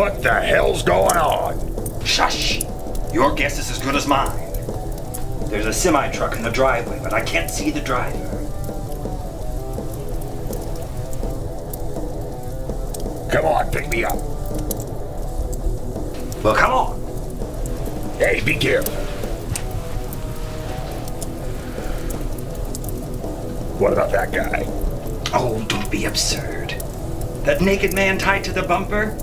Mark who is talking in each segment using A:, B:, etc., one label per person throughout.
A: What the hell's going on?
B: Shush! Your guess is as good as mine. There's a semi-truck in the driveway, but I can't see the driver.
A: Come on, pick me up.
B: Well, come on.
A: Hey, be careful. What about that guy?
B: Oh, don't be absurd. That naked man tied to the bumper?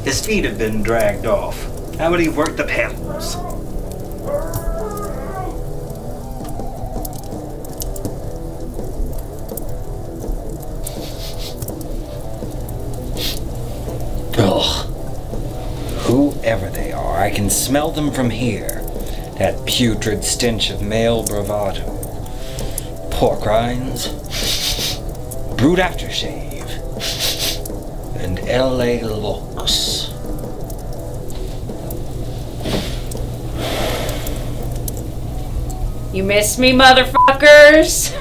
B: His feet have been dragged off. How would he work the pedals? Ugh. Whoever they are, I can smell them from here. That putrid stench of male bravado. Pork rinds, brute aftershave, and LA looks.
C: You miss me, motherfuckers?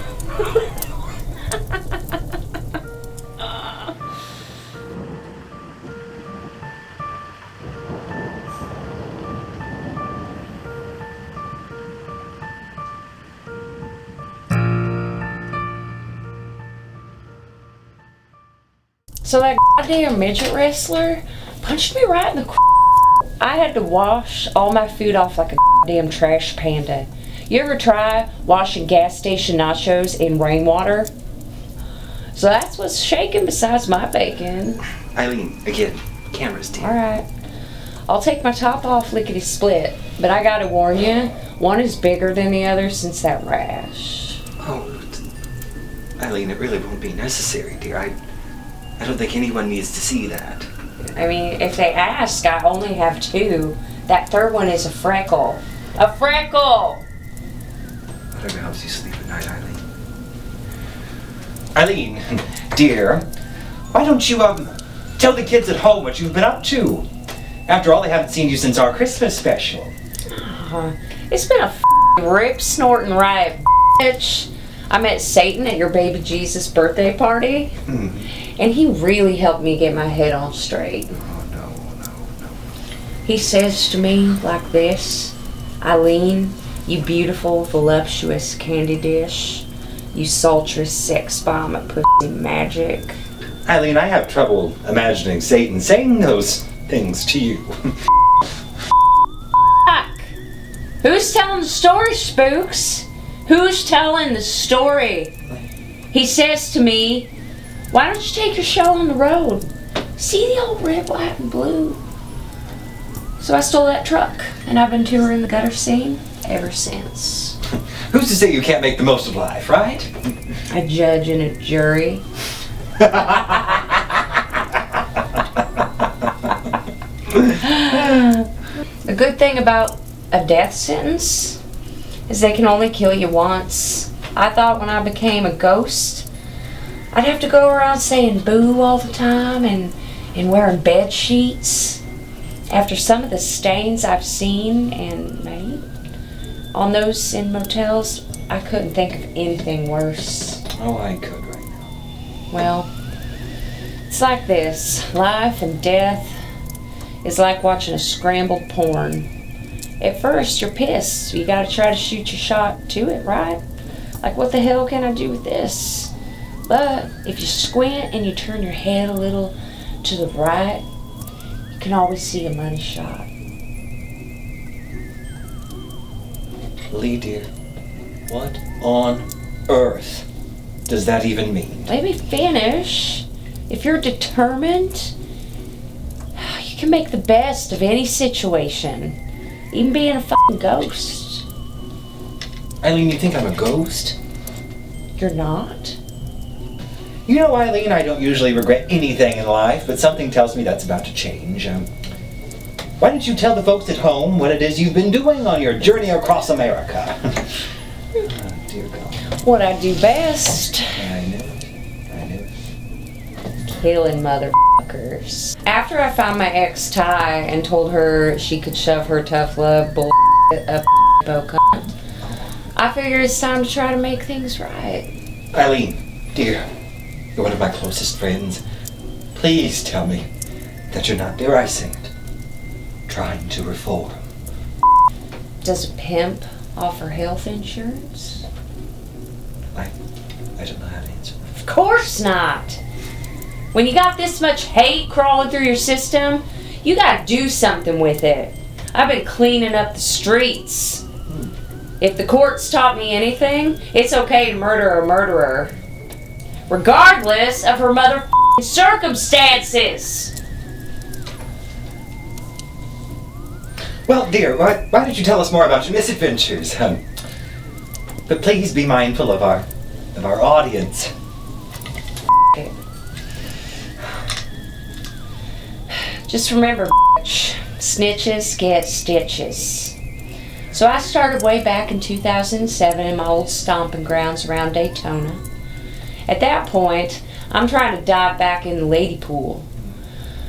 C: So that goddamn midget wrestler punched me right in the I had to wash all my food off like a goddamn trash panda. You ever try washing gas station nachos in rainwater? So that's what's shaking besides my bacon.
B: Aileen, again, camera's dear.
C: Alright. I'll take my top off lickety split, but I gotta warn you, one is bigger than the other since that rash.
B: Oh, Aileen, it really won't be necessary, dear. I don't think anyone needs to see that.
C: I mean, if they ask, I only have two. That third one is a freckle. A freckle!
B: Whatever helps you sleep at night, Aileen. Aileen, dear, why don't you, tell the kids at home what you've been up to? After all, they haven't seen you since our Christmas special.
C: It's been a rip-snorting riot, bitch. I met Satan at your baby Jesus birthday party, and he really helped me get my head on straight.
B: Oh, no.
C: He says to me like this, Aileen, you beautiful, voluptuous candy dish, you sultry sex bomb of pussy magic.
B: Aileen, I have trouble imagining Satan saying those things to you.
C: Fuck! Who's telling the story, spooks? Who's telling the story? He says to me, why don't you take your show on the road? See the old red, white, and blue? So I stole that truck, and I've been touring the gutter scene ever since.
B: Who's to say you can't make the most of life, right?
C: A judge and a jury. The good thing about a death sentence is they can only kill you once. I thought when I became a ghost, I'd have to go around saying boo all the time and wearing bed sheets. After some of the stains I've seen and made on those in motels, I couldn't think of anything worse.
B: Oh, I could right now.
C: Well, it's like this. Life and death is like watching a scrambled porn. At first, you're pissed. You gotta try to shoot your shot to it, right? Like, what the hell can I do with this? But if you squint and you turn your head a little to the right, you can always see a money shot.
B: Lee, dear, what on earth does that even mean?
C: Let me finish. If you're determined, you can make the best of any situation. Even being a fucking ghost.
B: Aileen, you think I'm a ghost?
C: You're not?
B: You know, Aileen, I don't usually regret anything in life, but something tells me that's about to change. Why don't you tell the folks at home what it is you've been doing on your journey across America? Oh, dear God.
C: What I do best.
B: I knew.
C: Killing motherfuckers. After I found my ex Ty and told her she could shove her tough love bullshit up bow cunt, I figured it's time to try to make things right.
B: Aileen, dear, you're one of my closest friends. Please tell me that you're not, dare I say it, trying to reform.
C: Does a pimp offer health insurance?
B: I don't know how to answer that.
C: Of course not. When you got this much hate crawling through your system, you gotta do something with it. I've been cleaning up the streets. If the courts taught me anything, it's okay to murder a murderer, regardless of her motherfucking circumstances.
B: Well, dear, why don't you tell us more about your misadventures? But please be mindful of our audience.
C: Okay. Just remember, bitch, snitches get stitches. So I started way back in 2007 in my old stomping grounds around Daytona. At that point, I'm trying to dive back in the lady pool.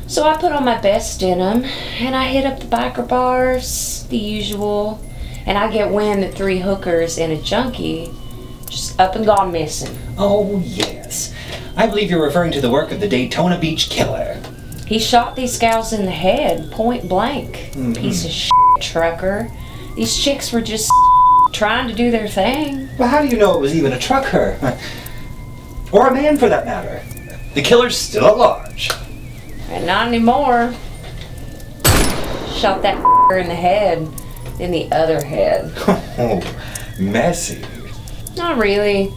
C: So I put on my best denim and I hit up the biker bars, the usual, and I get wind that 3 hookers and a junkie just up and gone missing.
B: Oh, yes. I believe you're referring to the work of the Daytona Beach Killer.
C: He shot these gals in the head, point blank. Piece of shit trucker. These chicks were just trying to do their thing.
B: Well, how do you know it was even a trucker? Or a man, for that matter? The killer's still at large.
C: And not anymore. Shot that in the head, then the other head.
B: Oh, messy.
C: Not really.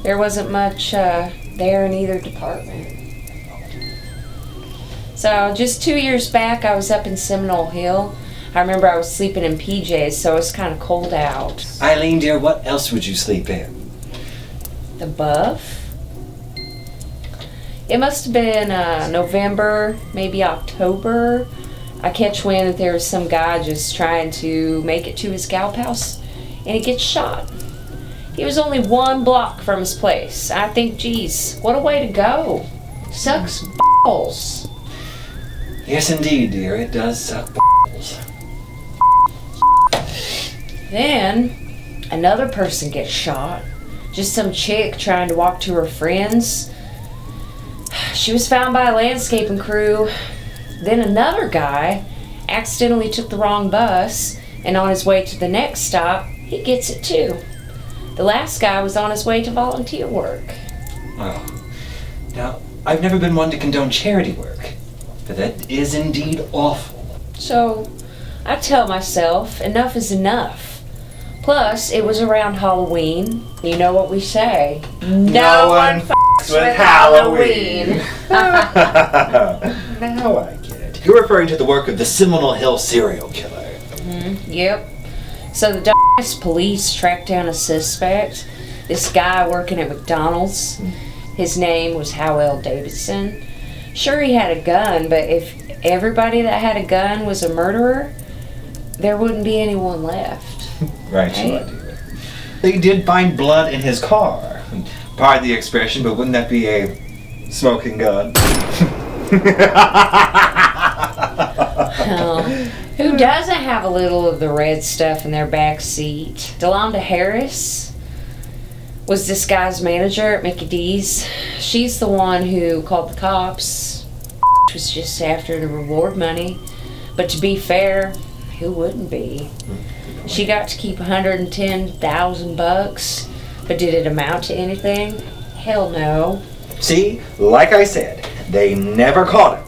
C: There wasn't much there in either department. So just 2 years back, I was up in Seminole Hill. I remember I was sleeping in PJs, so it was kind of cold out.
B: Aileen, dear, what else would you sleep in?
C: The buff? It must have been November, maybe October. I catch wind that there was some guy just trying to make it to his gal house, and he gets shot. He was only 1 block from his place. I think, geez, what a way to go. Sucks balls.
B: Yes, indeed, dear, it does suck balls.
C: Then, another person gets shot. Just some chick trying to walk to her friends. She was found by a landscaping crew. Then another guy accidentally took the wrong bus, and on his way to the next stop, he gets it too. The last guy was on his way to volunteer work.
B: Oh. Now, I've never been one to condone charity work, but that is indeed awful.
C: So, I tell myself, enough is enough. Plus, it was around Halloween. You know what we say. No one f***s with Halloween.
B: Now I get it. You're referring to the work of the Seminole Hill serial killer.
C: Yep. So the dumbass police tracked down a suspect. This guy working at McDonald's. His name was Howell Davidson. Sure, he had a gun, but if everybody that had a gun was a murderer, there wouldn't be anyone left.
B: Right, you are, dear. They did find blood in his car. Pardon the expression, but wouldn't that be a smoking gun?
C: Who doesn't have a little of the red stuff in their back seat? Delonda Harris was this guy's manager at Mickey D's. She's the one who called the cops. Was just after the reward money. But to be fair, who wouldn't be? She got to keep $110,000, but did it amount to anything? Hell no.
B: See, like I said, they never caught him.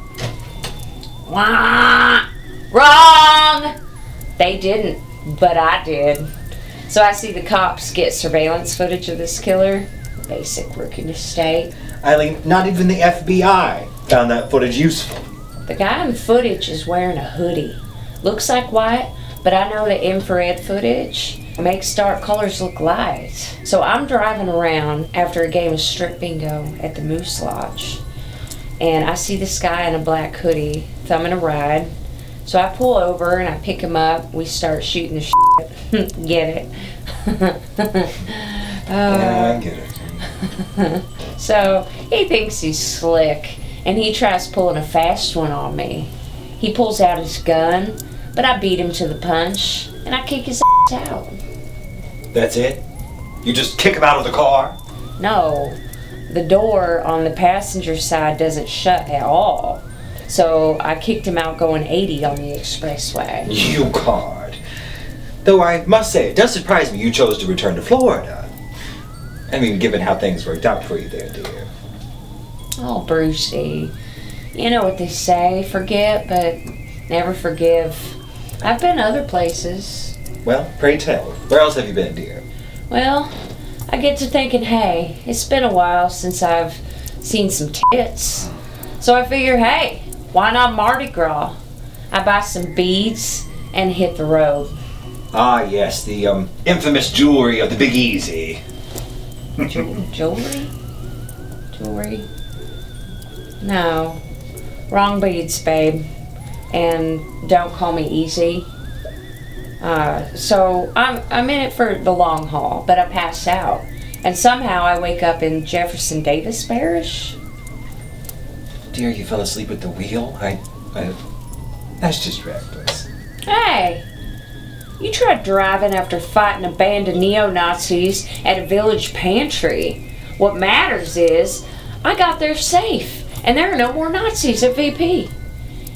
C: Wah! Wrong! They didn't, but I did. So I see the cops get surveillance footage of this killer. Basic rookie mistake.
B: Aileen, not even the FBI found that footage useful.
C: The guy in the footage is wearing a hoodie. Looks like white, but I know the infrared footage makes dark colors look light. So I'm driving around after a game of strip bingo at the Moose Lodge, and I see this guy in a black hoodie thumbing a ride. So I pull over and I pick him up. We start shooting the shit. Get it?
B: Yeah, I get it.
C: So he thinks he's slick, and he tries pulling a fast one on me. He pulls out his gun, but I beat him to the punch, and I kick his ass out.
B: That's it? You just kick him out of the car?
C: No, the door on the passenger side doesn't shut at all. So I kicked him out going 80 on the expressway.
B: You card. Though I must say, it does surprise me you chose to return to Florida. I mean, given how things worked out for you there, dear.
C: Oh, Brucey. You know what they say, forget, but never forgive. I've been other places.
B: Well, pray tell. Where else have you been, dear?
C: Well, I get to thinking, hey, it's been a while since I've seen some tits. So I figure, hey, why not Mardi Gras? I buy some beads and hit the road.
B: Ah, yes, the infamous jewelry of the Big Easy.
C: Jewelry? Jewelry? No. Wrong beads, babe. And don't call me easy. So I'm in it for the long haul, but I pass out. And somehow I wake up in Jefferson Davis Parish.
B: Dear, you fell asleep at the wheel? That's just reckless.
C: Hey! You tried driving after fighting a band of neo-Nazis at a village pantry. What matters is, I got there safe, and there are no more Nazis at VP.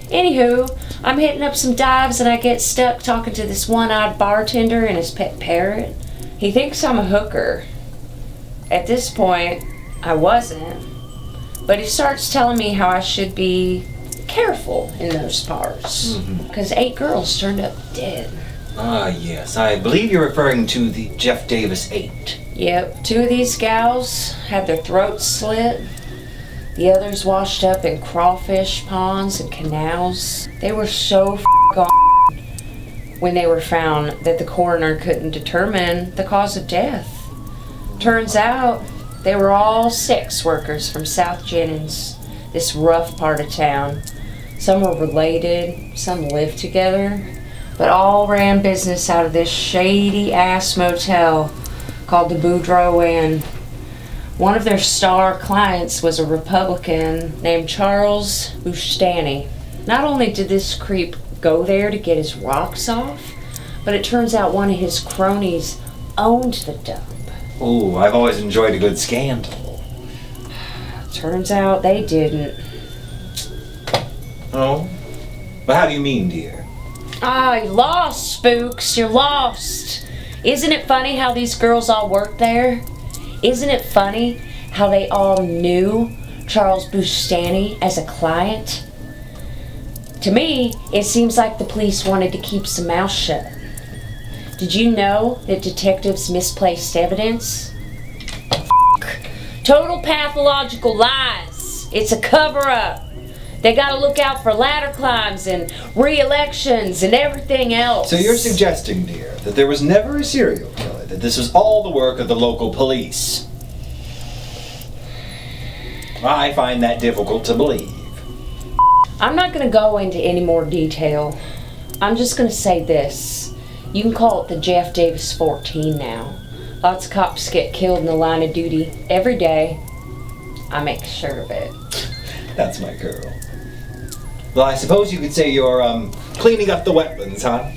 C: Anywho, I'm hitting up some dives and I get stuck talking to this one-eyed bartender and his pet parrot. He thinks I'm a hooker. At this point, I wasn't. But he starts telling me how I should be careful in those parts. Because 8 girls turned up dead.
B: Ah, yes. I believe you're referring to the Jeff Davis 8.
C: Yep, 2 of these gals had their throats slit. The others washed up in crawfish ponds and canals. They were so gone when they were found that the coroner couldn't determine the cause of death. Turns out they were all sex workers from South Jennings, this rough part of town. Some were related, some lived together, but all ran business out of this shady-ass motel called the Boudreaux Inn. One of their star clients was a Republican named Charles Bustani. Not only did this creep go there to get his rocks off, but it turns out one of his cronies owned the dump.
B: Oh, I've always enjoyed a good scandal.
C: Turns out they didn't.
B: Oh? But how do you mean, dear?
C: Ah, you lost, Spooks. You're lost. Isn't it funny how these girls all worked there? Isn't it funny how they all knew Charles Bustani as a client? To me, it seems like the police wanted to keep some mouth shut. Did you know that detectives misplaced evidence? Total pathological lies. It's a cover-up. They gotta look out for ladder climbs and re-elections and everything else.
B: So you're suggesting, dear, that there was never a serial killer, that this was all the work of the local police? I find that difficult to believe.
C: I'm not gonna go into any more detail. I'm just gonna say this. You can call it the Jeff Davis 14 now. Lots of cops get killed in the line of duty every day. I make sure of it.
B: That's my girl. Well, I suppose you could say you're, cleaning up the wetlands, huh?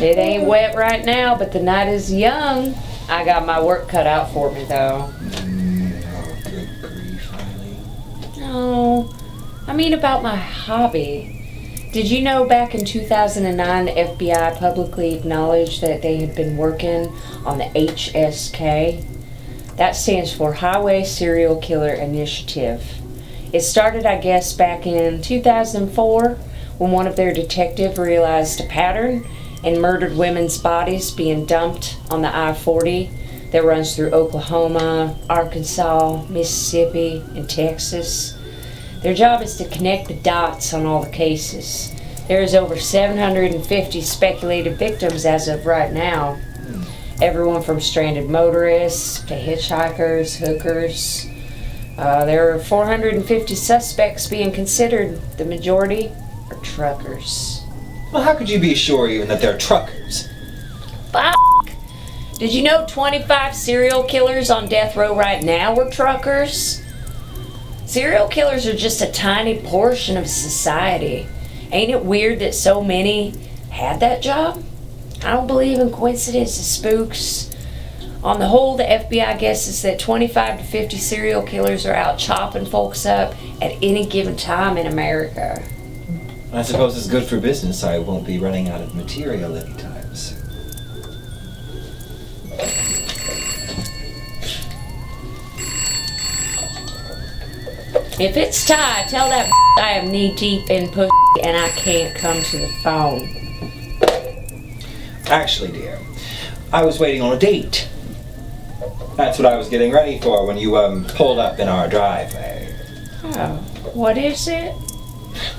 C: It ain't wet right now, but the night is young. I got my work cut out for me, though.
B: Oh, good grief, Aileen.
C: No, I mean about my hobby. Did you know back in 2009 the FBI publicly acknowledged that they had been working on the HSK? That stands for Highway Serial Killer Initiative. It started, I guess, back in 2004 when one of their detectives realized a pattern and murdered women's bodies being dumped on the I-40 that runs through Oklahoma, Arkansas, Mississippi, and Texas. Their job is to connect the dots on all the cases. There is over 750 speculated victims as of right now. Everyone from stranded motorists to hitchhikers, hookers. There are 450 suspects being considered. The majority are truckers.
B: Well, how could you be sure even that they're truckers?
C: Fuck! Did you know 25 serial killers on death row right now were truckers? Serial killers are just a tiny portion of society. Ain't it weird that so many had that job? I don't believe in coincidences, Spooks. On the whole, the FBI guesses that 25 to 50 serial killers are out chopping folks up at any given time in America.
B: I suppose it's good for business. I won't be running out of material anytime soon.
C: If it's Ty, tell that I am knee deep in pussy and I can't come to the phone.
B: Actually, dear, I was waiting on a date. That's what I was getting ready for when you pulled up in our driveway.
C: Oh, what is it?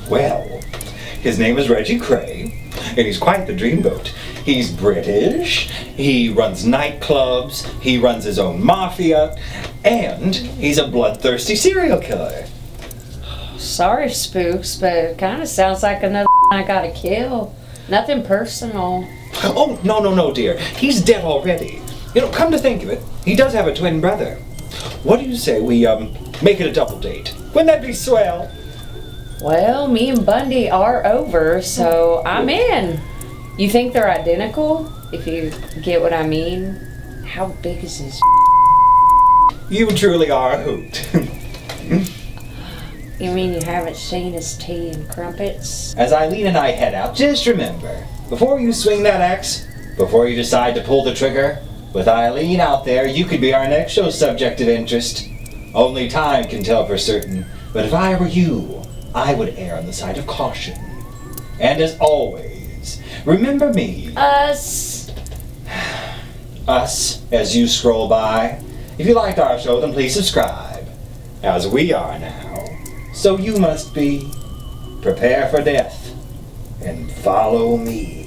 B: Well, his name is Reggie Cray, and he's quite the dreamboat. He's British, he runs nightclubs, he runs his own mafia, and he's a bloodthirsty serial killer.
C: Sorry, Spooks, but it kind of sounds like another I gotta kill. Nothing personal.
B: Oh, no, dear. He's dead already. You know, come to think of it, he does have a twin brother. What do you say we, make it a double date? Wouldn't that be swell?
C: Well, me and Bundy are over, so I'm in. You think they're identical? If you get what I mean. How big is his?
B: You truly are a hoot.
C: You mean you haven't seen his tea and crumpets?
B: As Aileen and I head out, just remember, before you swing that axe, before you decide to pull the trigger, with Aileen out there, you could be our next show's subject of interest. Only time can tell for certain, but if I were you, I would err on the side of caution. And as always, remember me.
C: Us,
B: as you scroll by. If you liked our show, then please subscribe. As we are now, so you must be. Prepare for death, and follow me.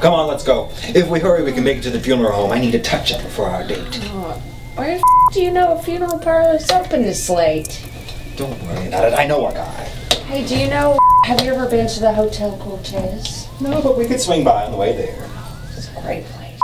B: Come on, let's go. If we hurry, we can make it to the funeral home. I need a touch-up before our date.
C: Where the do you know a funeral parlor's open this late?
B: Don't worry about it. I know a guy.
C: Hey, do you know, have you ever been to the Hotel Cortez?
B: No, but we could swing by on the way there.
C: It's a great place.